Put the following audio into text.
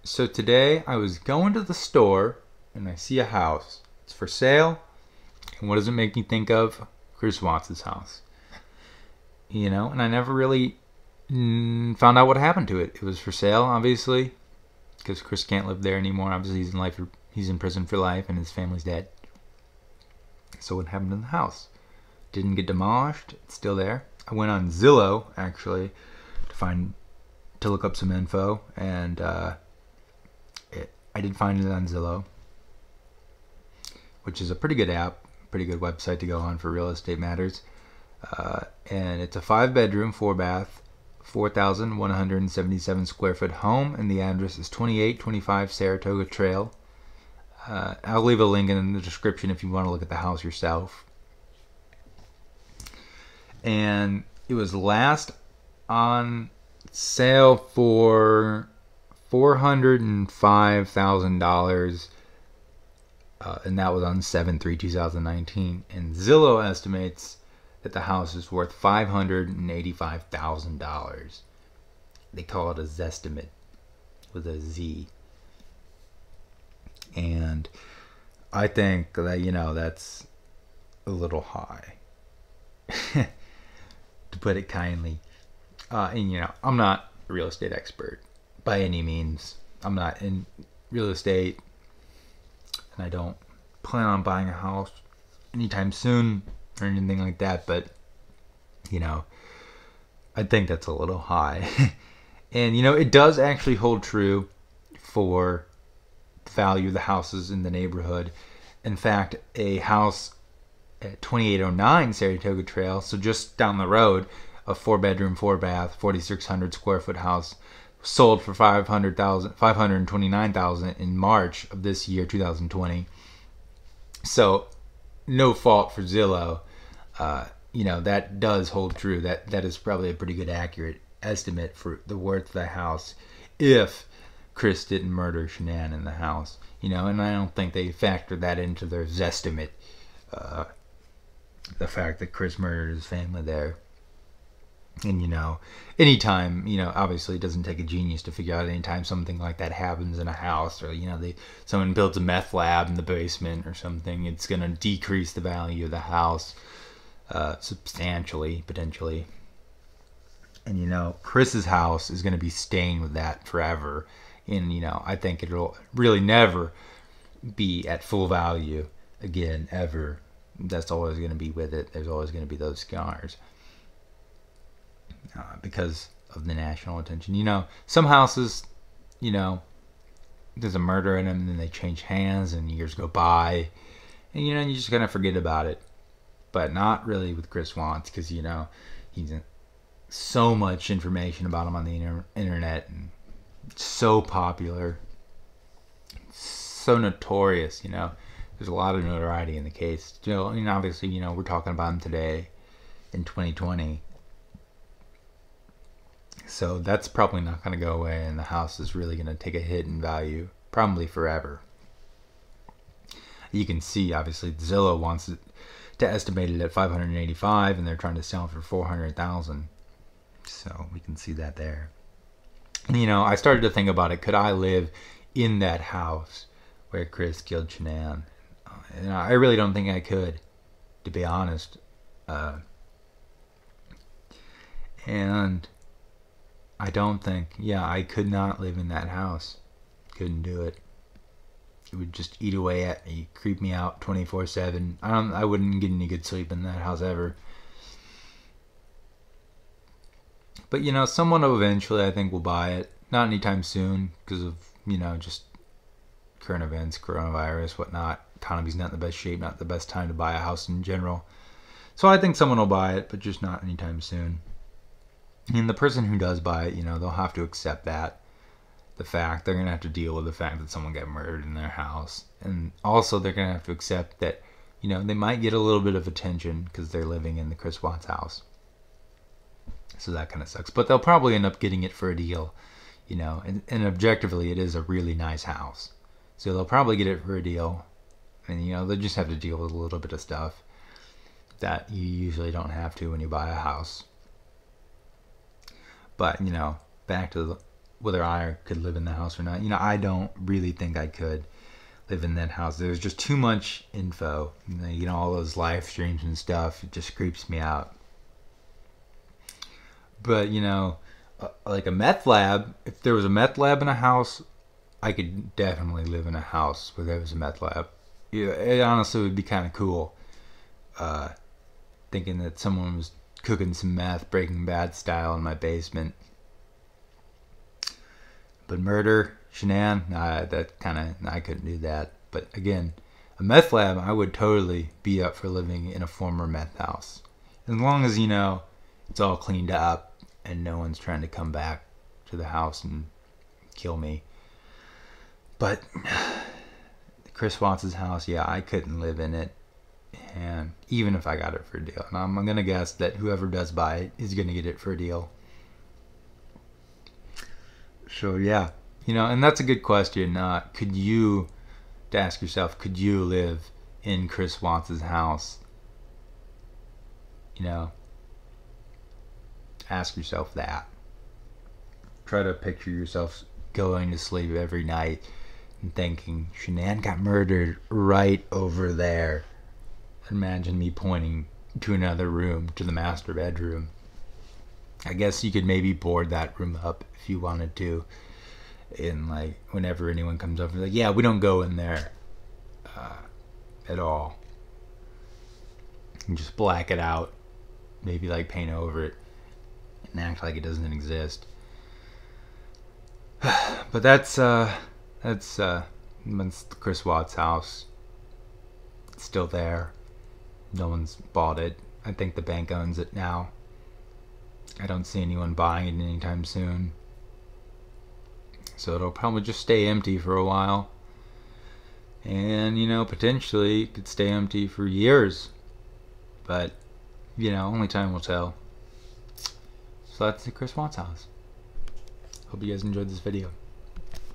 So today I was going to the store and I see a house. It's for sale. And what does it make me think of? Chris Watts' house. And I never really found out what happened to it. It was for sale, obviously, because Chris can't live there anymore. Obviously, he's in prison for life, and his family's dead. So what happened to the house? Didn't get demolished. It's still there. I went on Zillow actually to look up some info, and I did find it on Zillow, which is a pretty good app, pretty good website to go on for real estate matters. And it's a 5-bedroom, 4-bath, 4,177 square foot home, and the address is 2825 Saratoga Trail. I'll leave a link in the description if you want to look at the house yourself. And it was last on sale for $405,000, and that was on 7/3/2019. And Zillow estimates that the house is worth $585,000. They call it a Zestimate with a Z. And I think that, that's a little high, to put it kindly. And I'm not a real estate expert by any means. I'm not in real estate, and I don't plan on buying a house anytime soon or anything like that, but I think that's a little high. And it does actually hold true for the value of the houses in the neighborhood. In fact, a house at 2809 Saratoga Trail, so just down the road, a 4-bedroom, 4-bath, 4,600 square foot house, sold for $529,000 in March of this year, 2020. So no fault for Zillow. That does hold true. That is probably a pretty good accurate estimate for the worth of the house if Chris didn't murder Shanann in the house. And I don't think they factored that into their Zestimate, the fact that Chris murdered his family there. And anytime, obviously it doesn't take a genius to figure out anytime something like that happens in a house, or someone builds a meth lab in the basement or something, it's going to decrease the value of the house substantially, potentially. And Chris's house is going to be staying with that forever. And I think it'll really never be at full value again, ever. That's always going to be with it. There's always going to be those scars. Because of the national attention. Some houses, there's a murder in them, and then they change hands, and years go by, and you just kind of forget about it. But not really with Chris Watts, because he's so much information about him on the internet, and so popular, so notorious. There's a lot of notoriety in the case. Obviously, we're talking about him today in 2020. So that's probably not going to go away, and the house is really going to take a hit in value, probably forever. You can see, obviously, Zillow wants it to estimate it at $585,000, and they're trying to sell it for $400,000. So we can see that there. And, I started to think about it. Could I live in that house where Chris killed Shanann? And I really don't think I could, to be honest. And I don't think, I could not live in that house. Couldn't do it. It would just eat away at me, creep me out 24/7. I wouldn't get any good sleep in that house ever. But someone eventually, I think, will buy it. Not anytime soon, because of just current events, coronavirus, whatnot. Economy's not in the best shape, not the best time to buy a house in general. So I think someone will buy it, but just not anytime soon. And the person who does buy it, they'll have to accept that. They're going to have to deal with the fact that someone got murdered in their house. And also they're going to have to accept that, they might get a little bit of attention because they're living in the Chris Watts house. So that kind of sucks. But they'll probably end up getting it for a deal, and objectively it is a really nice house. So they'll probably get it for a deal. And, they'll just have to deal with a little bit of stuff that you usually don't have to when you buy a house. But, back to whether I could live in the house or not. You know, I don't really think I could live in that house. There's just too much info. You know, all those live streams and stuff. It just creeps me out. But, you know, like a meth lab, if there was a meth lab in a house, I could definitely live in a house where there was a meth lab. Yeah, it honestly would be kind of cool. Thinking that someone was cooking some meth, Breaking Bad style, in my basement. But murder, Shanann, I couldn't do that. But again, a meth lab, I would totally be up for living in a former meth house. As long as, you know, it's all cleaned up and no one's trying to come back to the house and kill me. But Chris Watts' house, yeah, I couldn't live in it. And even if I got it for a deal. And I'm going to guess that whoever does buy it is going to get it for a deal. So, yeah. You know, and that's a good question. To ask yourself, could you live in Chris Watts' house? You know, ask yourself that. Try to picture yourself going to sleep every night and thinking, Shanann got murdered right over there. Imagine me pointing to another room, to the master bedroom. I guess you could maybe board that room up if you wanted to. And like, whenever anyone comes over, like, yeah, we don't go in there at all. And just black it out. Maybe like paint over it and act like it doesn't exist. But that's the Chris Watts house. It's still there. No one's bought it. I think the bank owns it now. I don't see anyone buying it anytime soon. So it'll probably just stay empty for a while. And, you know, potentially it could stay empty for years. But, you know, only time will tell. So that's the Chris Watts house. Hope you guys enjoyed this video.